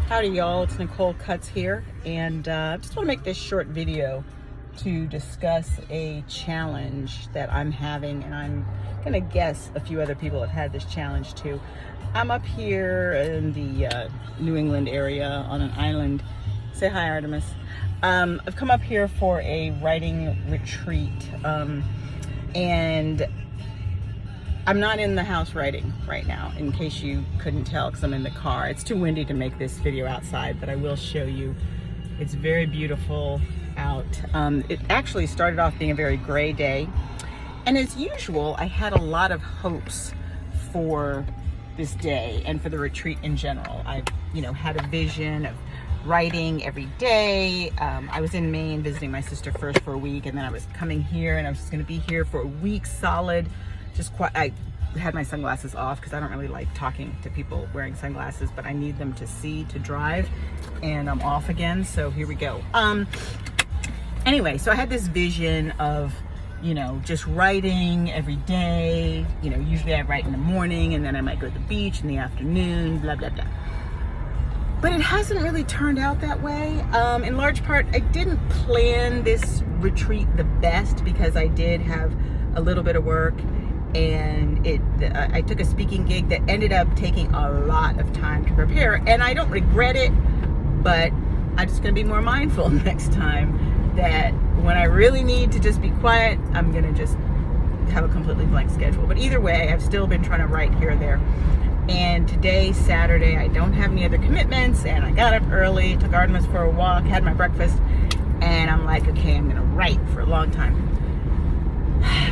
Howdy y'all, it's Nicole Cuts here, and I just want to make this short video to discuss a challenge that I'm having, and I'm gonna guess a few other people have had this challenge too. I'm up here in the New England area on an island. Say hi, Artemis. I've come up here for a writing retreat, and I'm not in the house writing right now, in case you couldn't tell, because I'm in the car. It's too windy to make this video outside, but I will show you. It's very beautiful out. It actually started off being a very gray day, and as usual, I had a lot of hopes for this day and for the retreat in general. I, had a vision of writing every day. I was in Maine visiting my sister first for a week, and then I was coming here, and I was just going to be here for a week solid. I had my sunglasses off because I don't really like talking to people wearing sunglasses, but I need them to see to drive, and I'm off again, so here we go. Anyway, so I had this vision of, just writing every day. Usually I write in the morning, and then I might go to the beach in the afternoon, blah, blah, blah. But it hasn't really turned out that way. In large part, I didn't plan this retreat the best because I did have a little bit of work, and I took a speaking gig that ended up taking a lot of time to prepare, and I don't regret it, but I'm just gonna be more mindful next time that when I really need to just be quiet, I'm gonna just have a completely blank schedule. But either way, I've still been trying to write here or there. And today, Saturday, I don't have any other commitments, and I got up early, took Artemis for a walk, had my breakfast, and I'm like, okay, I'm gonna write for a long time.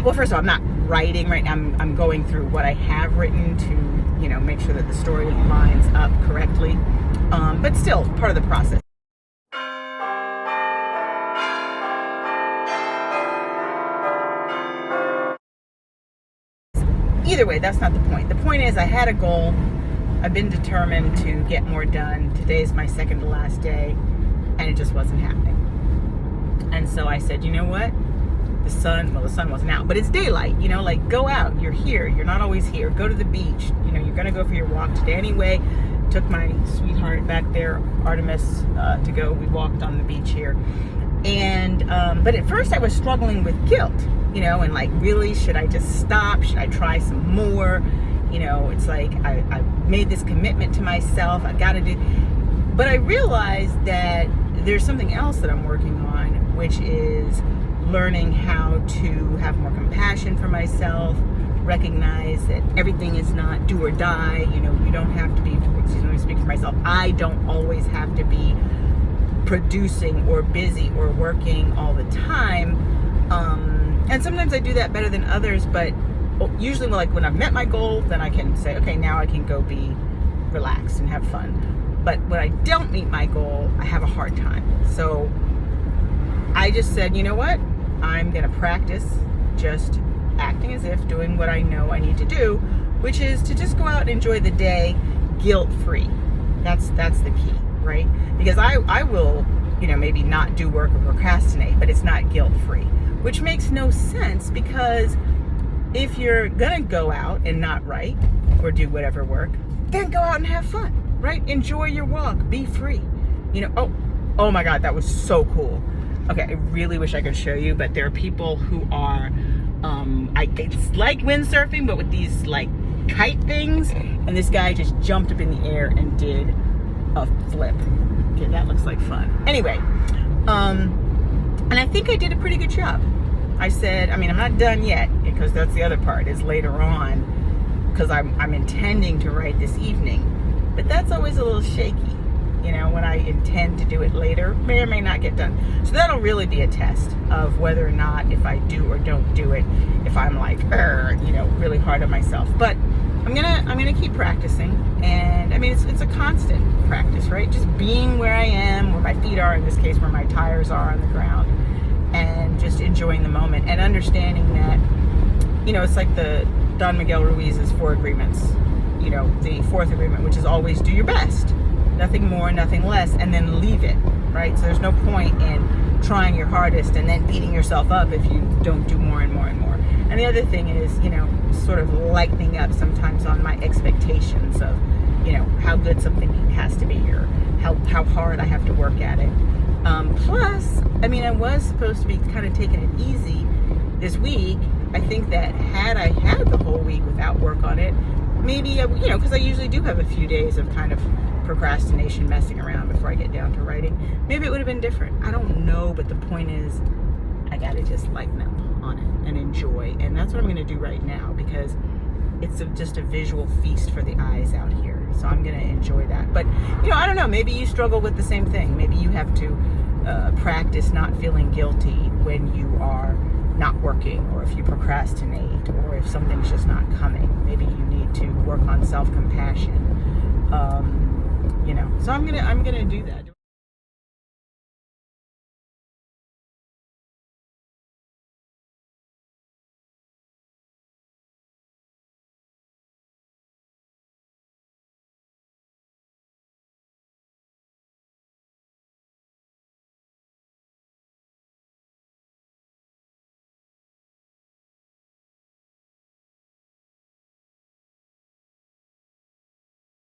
Well, first of all, I'm not writing right now. I'm going through what I have written to, make sure that the story lines up correctly. But still, part of the process. Either way, that's not the point. The point is I had a goal. I've been determined to get more done. Today's my second to last day, and it just wasn't happening. And so I said, you know what? The sun wasn't out, but it's daylight, go out. You're here. You're not always here. Go to the beach. You're going to go for your walk today anyway. Took my sweetheart back there, Artemis, to go. We walked on the beach here. And, but at first I was struggling with guilt, and like, really, should I just stop? Should I try some more? It's like, I made this commitment to myself. I got to do, but I realized that there's something else that I'm working on, which is learning how to have more compassion for myself, recognize that everything is not do or die. You don't have to be, excuse me, speak for myself, I don't always have to be producing or busy or working all the time. And sometimes I do that better than others, but usually when I've met my goal, then I can say, okay, now I can go be relaxed and have fun. But when I don't meet my goal, I have a hard time. So I just said, you know what? I'm gonna practice just acting as if, doing what I know I need to do, which is to just go out and enjoy the day guilt-free. That's the key, right? Because I will, maybe not do work or procrastinate, but it's not guilt-free, which makes no sense, because if you're gonna go out and not write or do whatever work, then go out and have fun, right? Enjoy your walk, be free. Oh my God, that was so cool. Okay, I really wish I could show you, but there are people who are, it's like windsurfing, but with these like kite things, and this guy just jumped up in the air and did a flip. Okay, that looks like fun. Anyway, and I think I did a pretty good job. I said, I'm not done yet, because that's the other part, is later on, because I'm intending to write this evening, but that's always a little shaky. When I intend to do it later, may or may not get done. So that'll really be a test of whether or not, if I do or don't do it, if I'm like, really hard on myself. But I'm gonna keep practicing, and it's a constant practice, right? Just being where I am, where my feet are, in this case, where my tires are on the ground, and just enjoying the moment and understanding that, it's like the Don Miguel Ruiz's 4 agreements. The 4th agreement, which is always do your best. Nothing more, nothing less, and then leave it, right? So there's no point in trying your hardest and then beating yourself up if you don't do more and more and more. And the other thing is, sort of lightening up sometimes on my expectations of, how good something has to be, or how hard I have to work at it. Plus, I mean, I was supposed to be kind of taking it easy this week. I think that had I had the whole week without work on it, maybe, because I usually do have a few days of kind of procrastination, messing around before I get down to writing, maybe it would have been different. I don't know, but the point is, I gotta just lighten up on it and enjoy. And that's what I'm gonna do right now, because it's just a visual feast for the eyes out here. So I'm gonna enjoy that. But, I don't know, maybe you struggle with the same thing. Maybe you have to practice not feeling guilty when you are not working, or if you procrastinate, or if something's just not coming. Maybe you need to work on self-compassion. So I'm gonna do that.